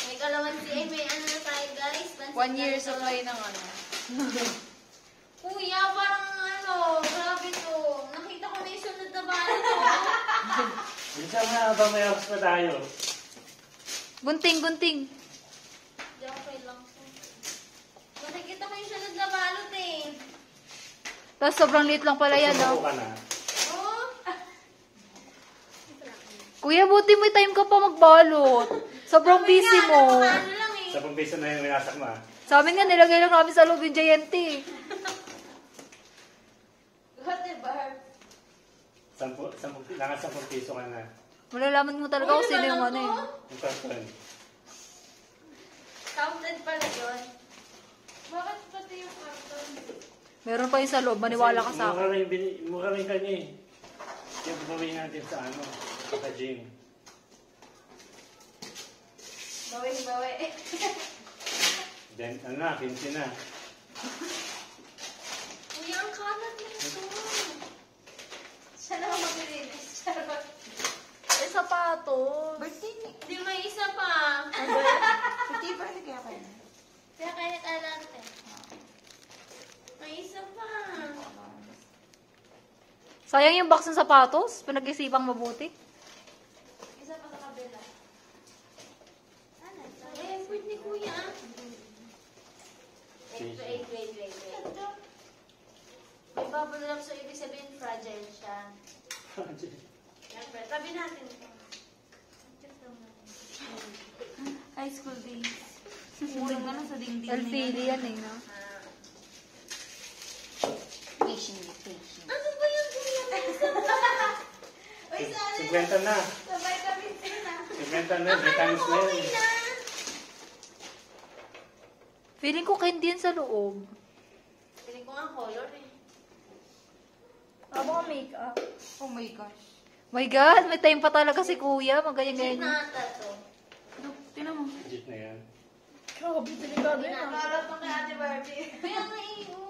May kalamansi eh. May ano na tayo guys. 1 year supply ng ano. Kuya, parang ano, grabe to. Nakita ko na yung sunod na bala to. Minsan na ba may ops na tayo? Gunting. Hindi ako pay lang po. Nakikita ko yung sunod na balot eh. Tapos sobrang liit lang pala yan, Sumuko no? ka na. Oh. Kuya, buti may time ka pa magbalot. Sobrang busy mo. Ano lang eh. 10 piso na yung winasak mo ah. Sa amin nga, nilagay lang namin sa loob yung Giante. What the bar? 10 piso ka na. Malalaman mo talaga kung sino yung ano eh. Yung karton. Counted pala yun. Bakit pati yung carton? Meron pa yung sa loob, maniwala ka sa akin. Mura rin kanya eh. Yung bumawin natin sa ano, sa gym. Bawi. Then, ano na, 15 na. Kuya, ang kalat nito. Siya naman maglilinis. Charot. Eh, sapatos. Hindi, may isa pa. Hindi ba kaya kayo? Kaya kaya kalate. May isa pa. Sayang yung box ng sapatos. Pinag-isipang mabuti. Isa pa sa kabila. Ano? Eh, pwede ni kuya. Wait. May bubble up, so ibig sabihin fragile siya. Siyempre, tabi natin ito. High school days. Murang na lang sa dingding. LPD yan eh, no? Ano ba yung kuya? Uy, sana 50 na. sabay kami sila. 50 na, vitamins na yun. Okay na. Feeling ko candy yan sa loob. Piling ko nga color eh. Aba make-up. Oh my gosh. My God, may time pa talaga si kuya. Magayon-gayon. Na ata to. Tinan mo. Legit na yan. Grabe, delikado yan. Para pa kay Ate Barbie. Kaya nga iyo.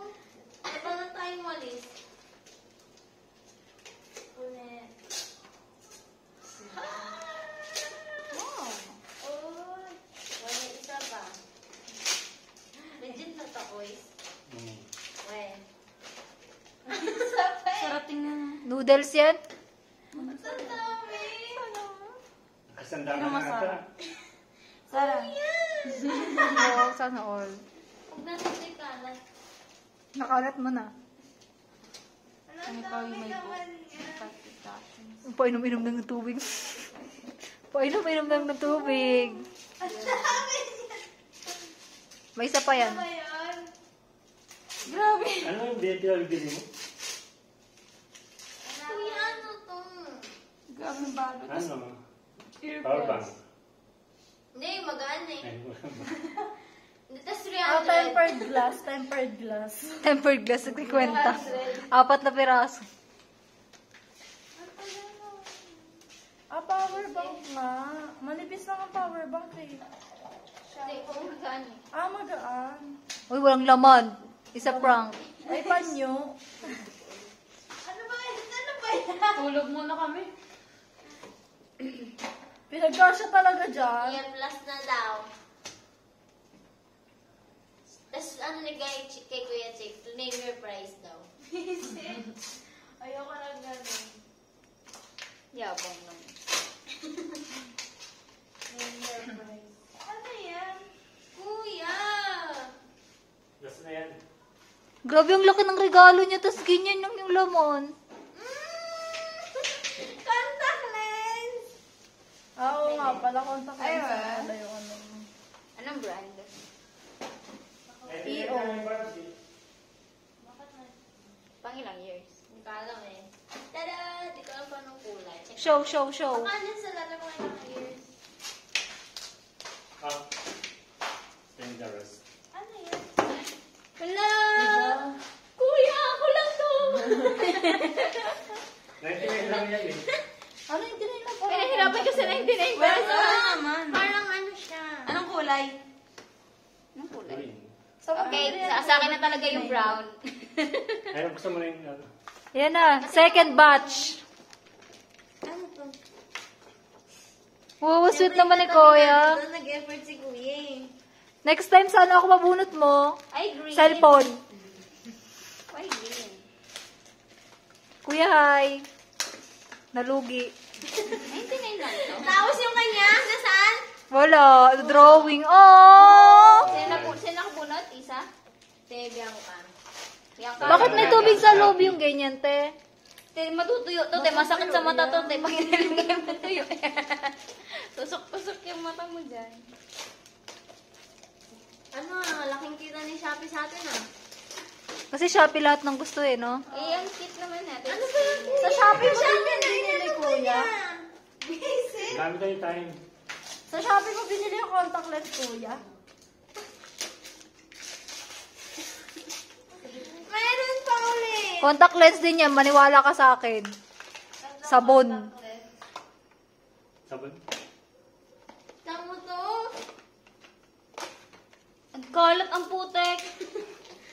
Ay, paano tayo malis? Ulit. Wow. Oh, wala isa pa. Legit na to, boys. Weh. Isa pa eh. Sarap tingnan. Noodles yan? Ang dami. Kasanda ka Ano na masarap? ata. Sarap. Oo, sana all. Huwag natin ito ikalat. Nakalat mo na. Ano pa yung may book? Painom-inom lang ng tubig. Painom-inom lang ng tubig. Ang dami niya. May isa pa yan. Ano ba yun? Grabe. Ano yung pinabibili mo? Kuya, ano to? Grabe yung balot. Ano? Earbuds. Powerbank. Hindi, magaan eh. Ay, Hindi, tas 300. Tempered glass. Tempered glass, 50. 4 na piraso. Power bank nga. Manipis lang ang power bank eh. Hindi, kung magaan eh. Magaan. Uy, walang laman. Isa prank. Ay, panyo. Ano ba yan? Tulog muna kami. Pinagkasya talaga dyan. Yan, plus na daw. Tapos ano ni kay Kuya Chick, to name your price daw. Ayoko lang ganun. Yabang lang. Name your price. Ano yan? Kuya! Gas na yan. Grabe ang laki ng regalo niya, tapos ganyan lang yung laman. Contact lens! Oo nga pala, contact Ay, lens ba? na pala yung ano. Anong brand? EO. Pangilang years? Hindi ka alam eh. Tada! Di ko alam pa anong kulay. Check. Show. Baka dyan sa lalim mo ilang years. Dangerous. Ano yan? Hala! Kuya! Ako lang to! 99 lang yan eh. Ano yung tinay mo pa? Pinahirapan ko sa 99 Wala pesos. naman. Parang ano siya. Anong kulay? Anong kulay? Green. Okay, sa akin na talaga yung brown. Ayun, gusto mo na yung ano. Yan na, second batch. Ano to? Wow, sweet naman ni Kuya. Nag-effort si Kuya eh. Next time, sana ako mabunot mo. Ay, green. Cellphone. Ay, green. Kuya, hi. Nalugi. 99 lang to. Tapos yung kanya, nasaan? Wala. Drawing. Oh! Sino nakabunot? Isa? Te, Bianca. Bianca. Bakit may tubig sa loob yung ganyan, te? Te, matutuyo to. Te, masakit sa mata to. Te, pag inilagay mo tuyo. Tusok-tusok yung mata mo dyan. Ano laking kita ni Shopee sa atin ah. Kasi Shopee lahat ng gusto eh, no? Eh, ang cute naman natin. Ano ba yung Sa Shopee mo binili ni Kuya. Dami tayo time. Sa Shopee mo binili yung contact lens, Kuya. Meron pa ulit. Contact lens din yan. Maniwala ka sa akin. Sabon. Sabon? Tamo to. Ang kalat ang putek.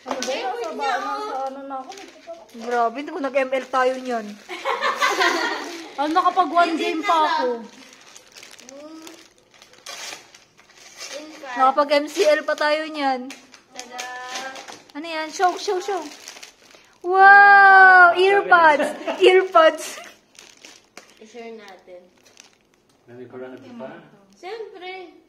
Ano ba yun? Nasa ano na ako. Grabe, hindi ko nag-ML tayo niyan. Ano, nakapag one game pa ako. Infant. Nakapag-MCL pa tayo niyan. Tada. Ano yan? Show, show, show. Wow! Earpods! Earpods! I-share natin. Nami ko lang pa. Siyempre.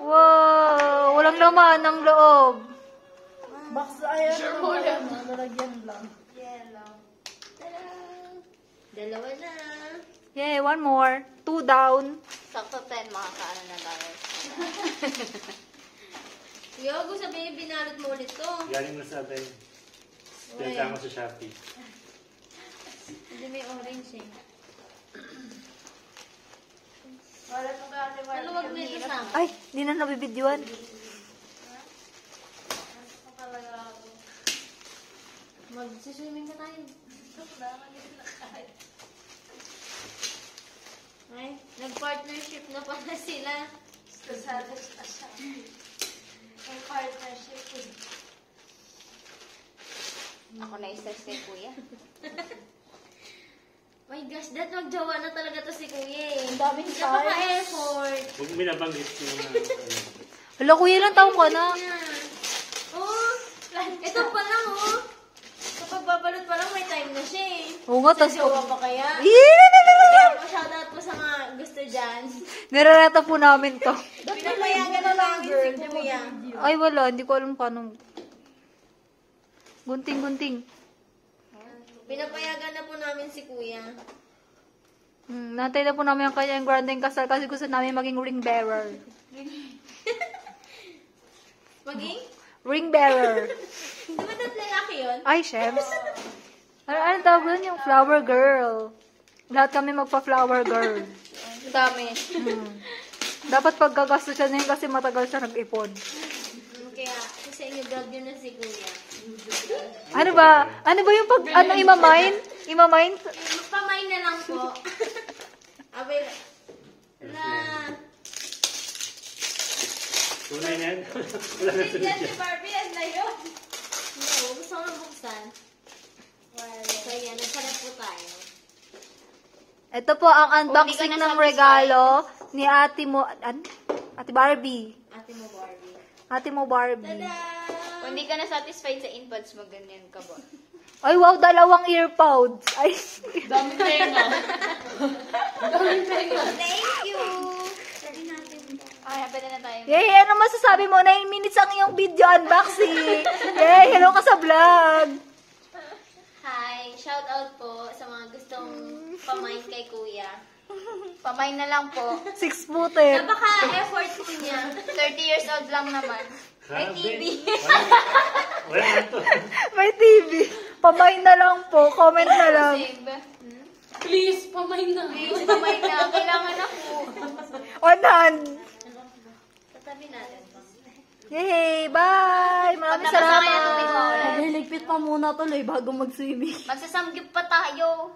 Wow! Walang laman ng loob. Box, ayan. Nalagyan lang. Yellow. Tada! Dalawa na. Yay, one more. 2 down. Sakto 10, makakaano na tayo. Yogo, sabihin binalot mo ulit to. Galing na sa atin. Pinagkama sa Shopee. Hindi may orange eh. Wala itong gati. Maluwag na ito sa akin. Ay, di na nabibidyoan. Mag-swimming na tayo. Ay, nag-partnership na pala sila. Ako na isa si Kuya. My gosh, dad, magjowa na talaga to si Kuya eh. Ang daming size. Napaka-effort. Huwag binabanggit ko na. Hala, kuya, ilang taong ka na? Oh, ito pa lang oh. Kapag babalot pa lang, may time na siya eh. Oo nga, tas Jowa pa kaya? Yee! Kaya po, shoutout po sa mga gusto dyan. Nirarata po namin to. Pinapayagan na namin si Kuya. Ay, wala. Hindi ko alam paano. Gunting-gunting. Pinapayagan na po namin si Kuya. Nantay na po namin ang kanyang granding kasal kasi gusto namin maging ring bearer. Maging? Ring bearer. Di ba dat lalaki yun? Ay, Shems. Ano tawag doon? Yung flower girl. Lahat kami magpa-flower girl. Dami. Dapat pagkagastos siya na yun kasi matagal siya nag-ipon. Kaya, sa inyo vlog yun na si Kuya. Ano ba? Ano ba yung pag, ano, imamine? Imamine? Magpamain na lang po. Abay, na... Tunay na yan. Wala na sunod Yan yan. si Barbie, yan na yun. No, gusto ko na buksan. So yan, nagsanap po tayo. Ito po ang unboxing Hindi ka ng na regalo ni ate mo, ate Barbie. Ate mo, Barbie. Ate mo Barbie. Tada! Kung hindi ka na satisfied sa inputs mo, ganyan ka ba? Ay, wow, 2 earpods. Ay, Dami tenga. Thank you! Sabi natin po. Ay, pwede na tayo. yay, ano masasabi mo? 9 minutes ang iyong video unboxing. Yay, hello ka sa vlog. Hi! Shout out po sa mga gustong pamain kay Kuya. Pamain na lang po. 6-footed. Napaka-effort po niya. 30 years old lang naman. May Grabe. TV. Wala na to. May TV. Pamain na lang po. Comment na lang. Save. Please, pamain na. Please, pamain na. Kailangan ako. On hand. Tatabi natin po. Yay, bye. Maraming Pag nabasa kaya tubig mo, salamat. ulit. Liligpit pa muna tuloy bago mag-swimming. Magsasamgip pa tayo.